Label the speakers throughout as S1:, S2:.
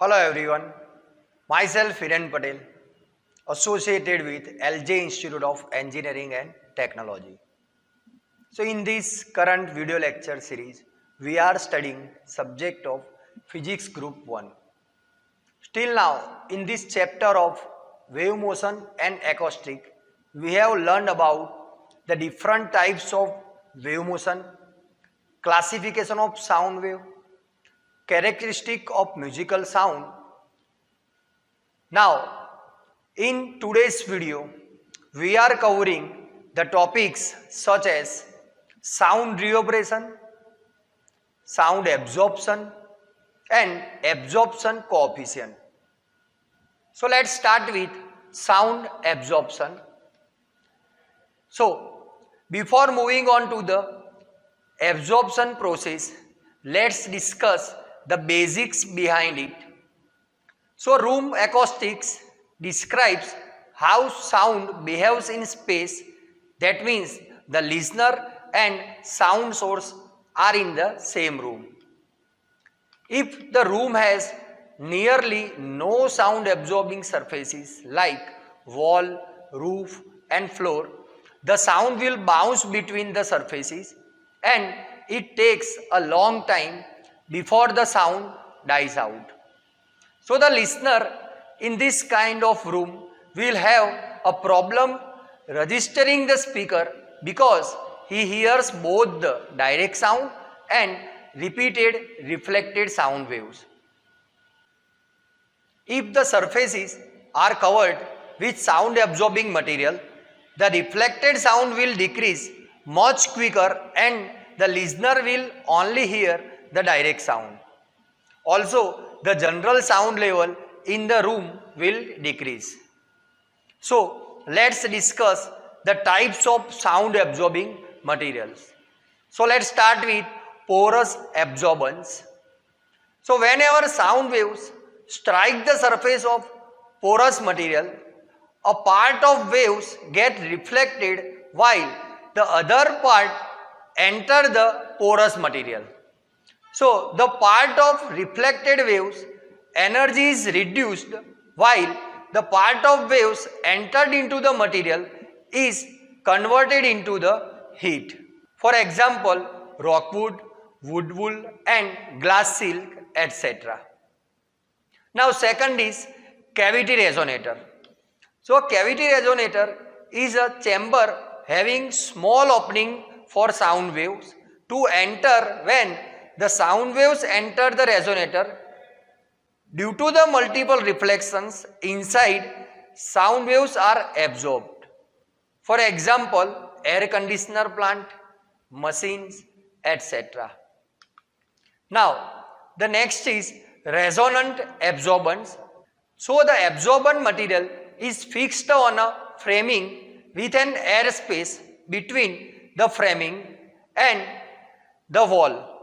S1: Hello everyone, myself Hiren Patel, associated with LJ Institute of Engineering and Technology. So in this current video lecture series, we are studying subject of Physics Group 1. Till now, in this chapter of wave motion and acoustic, we have learned about the different types of wave motion, classification of sound wave, characteristic of musical sound. Now, in today's video, we are covering the topics such as sound reverberation, sound absorption and absorption coefficient. So let's start with sound absorption. So before moving on to the absorption process, let's discuss the basics behind it. So room acoustics describes how sound behaves in space. That means the listener and sound source are in the same room. If the room has nearly no sound absorbing surfaces like wall, roof and floor, the sound will bounce between the surfaces and it takes a long time before the sound dies out. So the listener in this kind of room will have a problem registering the speaker because he hears both the direct sound and repeated reflected sound waves. If the surfaces are covered with sound absorbing material, the reflected sound will decrease much quicker and the listener will only hear the direct sound. Also, the general sound level in the room will decrease. So, let's discuss the types of sound absorbing materials. So, let's start with porous absorbance. So, whenever sound waves strike the surface of porous material, a part of waves get reflected while the other part enter the porous material. So, the part of reflected waves energy is reduced while the part of waves entered into the material is converted into the heat. For example, rockwood, wood wool and glass silk, etc. Now second is cavity resonator. So cavity resonator is a chamber having small opening for sound waves to enter. When the sound waves enter the resonator, due to the multiple reflections inside, sound waves are absorbed. For example, air conditioner plant, machines, etc. Now, the next is resonant absorbance. So, the absorbent material is fixed on a framing with an air space between the framing and the wall.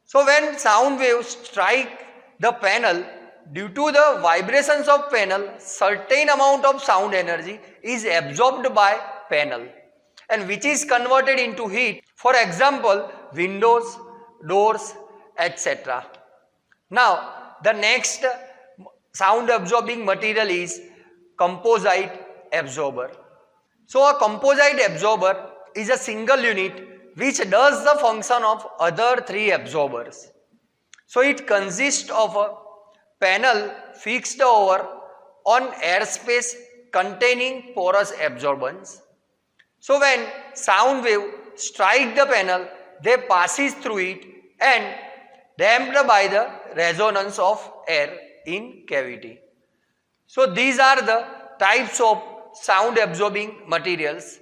S1: So, when sound waves strike the panel, due to the vibrations of panel, certain amount of sound energy is absorbed by panel and which is converted into heat. For example, windows, doors, etc. Now, the next sound absorbing material is composite absorber. So, a composite absorber is a single unit which does the function of other three absorbers. So, it consists of a panel fixed over on airspace containing porous absorbance. So, when sound wave strike the panel, they passes through it and damped by the resonance of air in cavity. So, these are the types of sound absorbing materials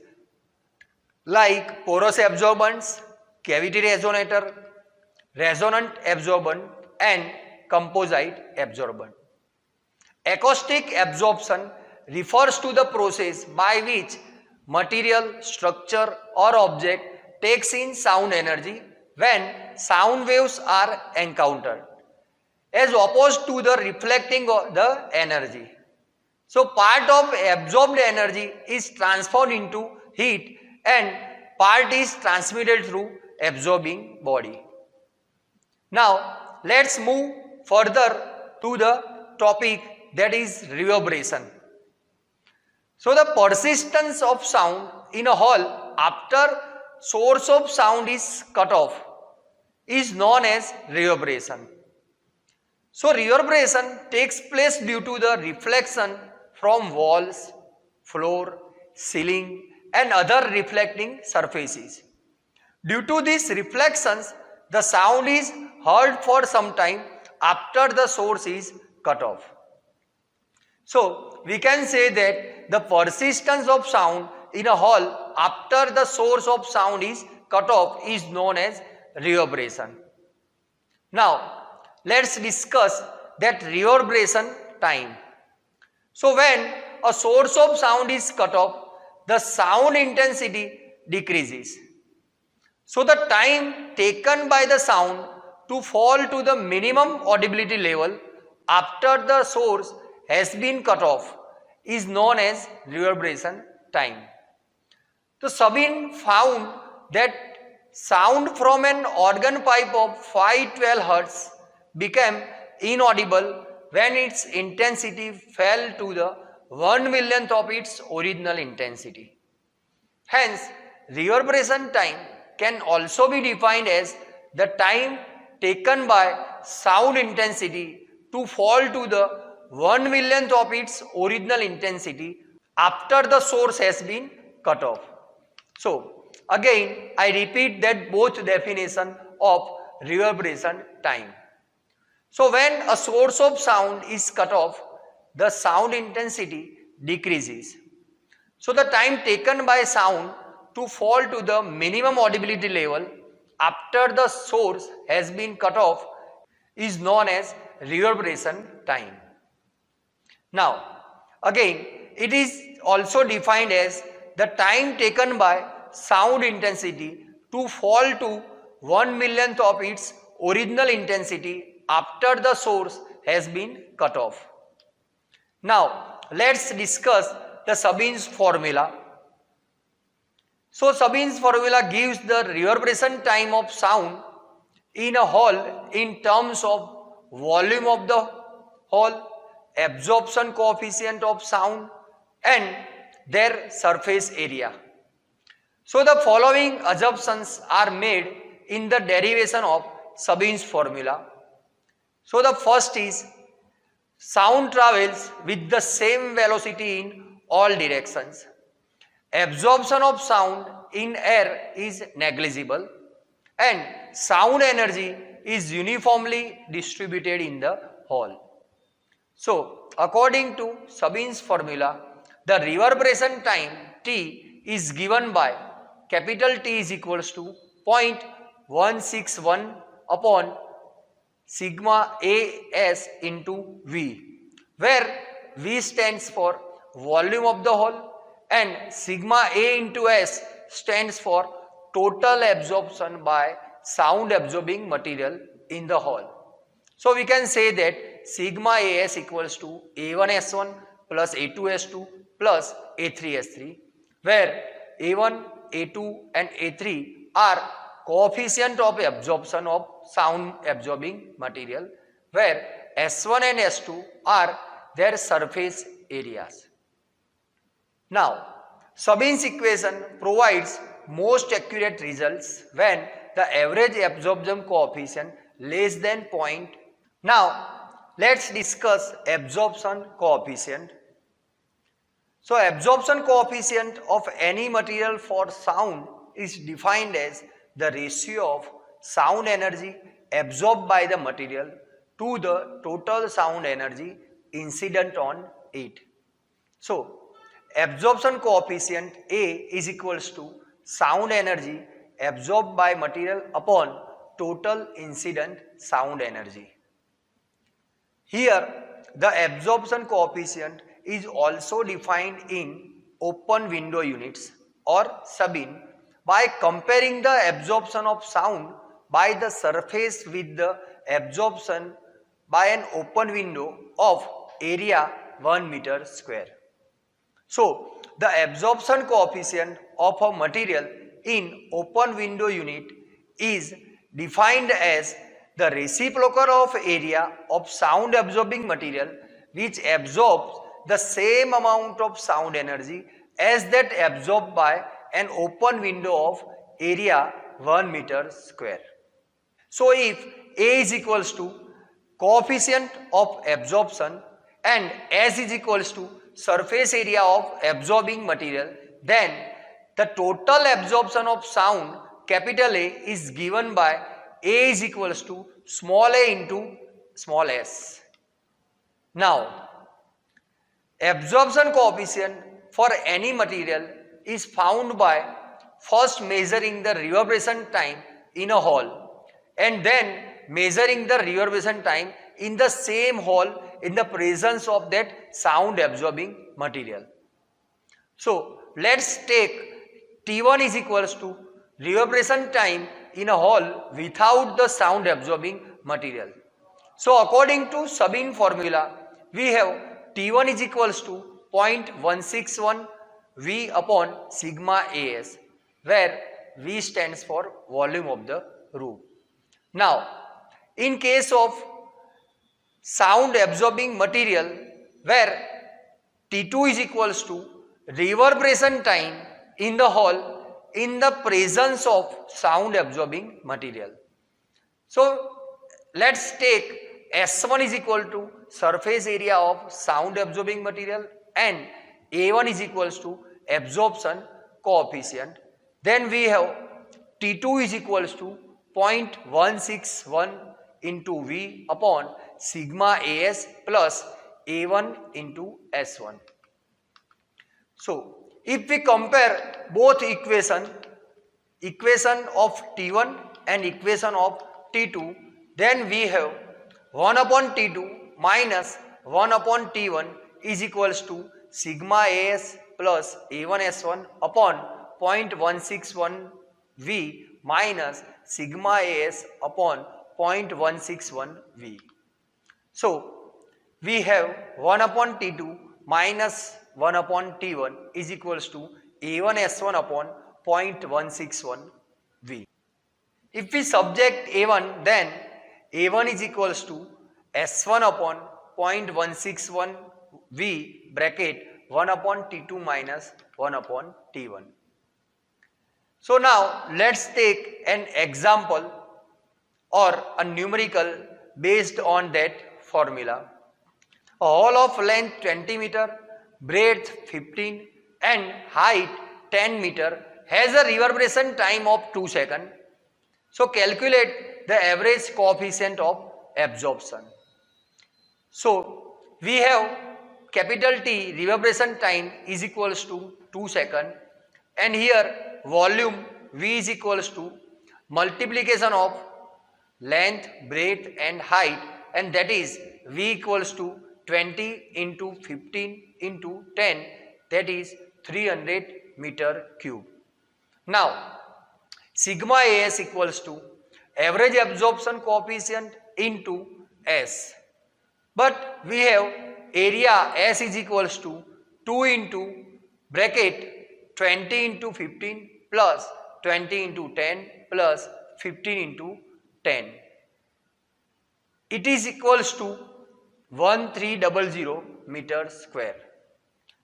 S1: like porous absorbance, cavity resonator, resonant absorbent and composite absorbent. Acoustic absorption refers to the process by which material, structure or object takes in sound energy when sound waves are encountered, as opposed to the reflecting of the energy. So, part of absorbed energy is transformed into heat and part is transmitted through absorbing body. Now, let's move further to the topic, that is reverberation. So the persistence of sound in a hall after source of sound is cut off is known as reverberation. So reverberation takes place due to the reflection from walls, floor, ceiling and other reflecting surfaces. Due to these reflections, the sound is heard for some time after the source is cut off. So we can say that the persistence of sound in a hall after the source of sound is cut off is known as reverberation. Now let's discuss that reverberation time. So when a source of sound is cut off, the sound intensity decreases. So the time taken by the sound to fall to the minimum audibility level after the source has been cut off is known as reverberation time. So Sabin found that sound from an organ pipe of 512 Hz became inaudible when its intensity fell to the 1/1000th of its original intensity. Hence, reverberation time can also be defined as the time taken by sound intensity to fall to the 1/1000th of its original intensity after the source has been cut off. So, again I repeat that both definition of reverberation time. So, when a source of sound is cut off, the sound intensity decreases. So, the time taken by sound to fall to the minimum audibility level after the source has been cut off is known as reverberation time. Now, again, it is also defined as the time taken by sound intensity to fall to 1/1000th of its original intensity after the source has been cut off. Now, let's discuss the Sabin's formula. So, Sabin's formula gives the reverberation time of sound in a hall in terms of volume of the hall, absorption coefficient of sound and their surface area. So, the following assumptions are made in the derivation of Sabin's formula. So, the first is sound travels with the same velocity in all directions. Absorption of sound in air is negligible and sound energy is uniformly distributed in the hall. So, according to Sabin's formula, the reverberation time T is given by capital T is equals to 0.161 upon sigma AS into V, where V stands for volume of the hall and sigma A into S stands for total absorption by sound absorbing material in the hall. So we can say that sigma AS equals to A1S1 plus A2S2 plus A3S3, where A1, A2 and A3 are coefficient of absorption of sound absorbing material, where S1 and S2 are their surface areas. Now, Sabin's equation provides most accurate results when the average absorption coefficient less than 0. Now, let's discuss absorption coefficient. So, absorption coefficient of any material for sound is defined as the ratio of sound energy absorbed by the material to the total sound energy incident on it. So, absorption coefficient A is equals to sound energy absorbed by material upon total incident sound energy. Here, the absorption coefficient is also defined in open window units or Sabin by comparing the absorption of sound by the surface with the absorption by an open window of area 1 meter square. So, the absorption coefficient of a material in open window unit is defined as the reciprocal of area of sound absorbing material which absorbs the same amount of sound energy as that absorbed by an open window of area 1 meter square. So if A is equals to coefficient of absorption and S is equals to surface area of absorbing material, then the total absorption of sound capital A is given by A is equals to small a into small s. Now, absorption coefficient for any material is found by first measuring the reverberation time in a hall and then measuring the reverberation time in the same hall in the presence of that sound absorbing material. So let's take T1 is equals to reverberation time in a hall without the sound absorbing material. So according to Sabin formula, we have T1 is equals to 0.161 V upon sigma As, where V stands for volume of the room. Now, in case of sound absorbing material, where T2 is equals to reverberation time in the hall in the presence of sound absorbing material. So let's take S1 is equal to surface area of sound absorbing material and A1 is equals to absorption coefficient. Then we have T2 is equals to 0.161 into V upon sigma As plus A1 into S1. So if we compare both equation of T1 and equation of T2, then we have 1 upon T2 minus 1 upon T1 is equals to sigma As plus A1 S1 upon 0.161 V minus sigma As upon 0.161 V. So we have 1 upon T2 minus 1 upon T1 is equals to A1 S1 upon 0.161 V. If we subject A1, then A1 is equals to S1 upon 0.161 V bracket 1 upon T2 minus 1 upon T1. So now let's take an example or a numerical based on that formula. A hall of length 20 meter, breadth 15 and height 10 meter has a reverberation time of 2 seconds. So calculate the average coefficient of absorption. So we have capital T reverberation time is equals to 2 seconds and here volume V is equals to multiplication of length, breadth and height, and that is V equals to 20 into 15 into 10, that is 300 meter cube. Now sigma As equals to average absorption coefficient into S, but we have area S is equals to 2 into bracket 20 into 15 plus 20 into 10 plus 15 into 10. It is equals to 1300 meters square.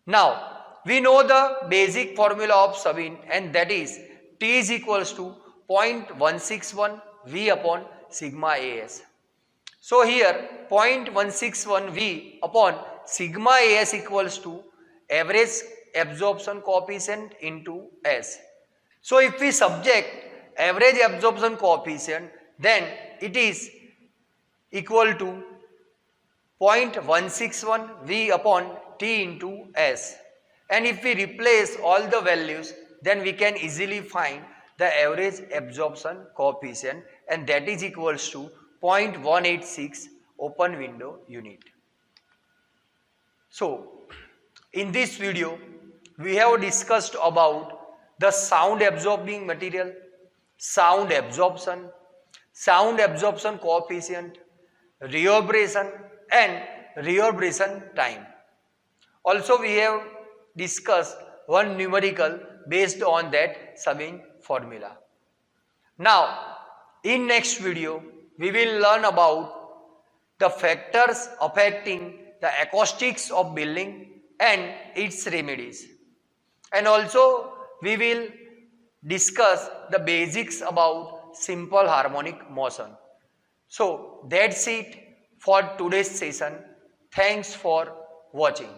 S1: Now we know the basic formula of Sabin, and that is T is equals to 0.161 V upon sigma As. So here 0.161 V upon sigma As equals to average absorption coefficient into S. So if we subject average absorption coefficient, then it is equal to 0.161 V upon T into S. And if we replace all the values, then we can easily find the average absorption coefficient, and that is equals to 0.186 open window unit. So in this video we have discussed about the sound absorbing material, sound absorption coefficient, reverberation and reverberation time. Also we have discussed one numerical based on that Sabin formula. Now in next video we will learn about the factors affecting the acoustics of building and its remedies. And also we will discuss the basics about simple harmonic motion. So that's it for today's session. Thanks for watching.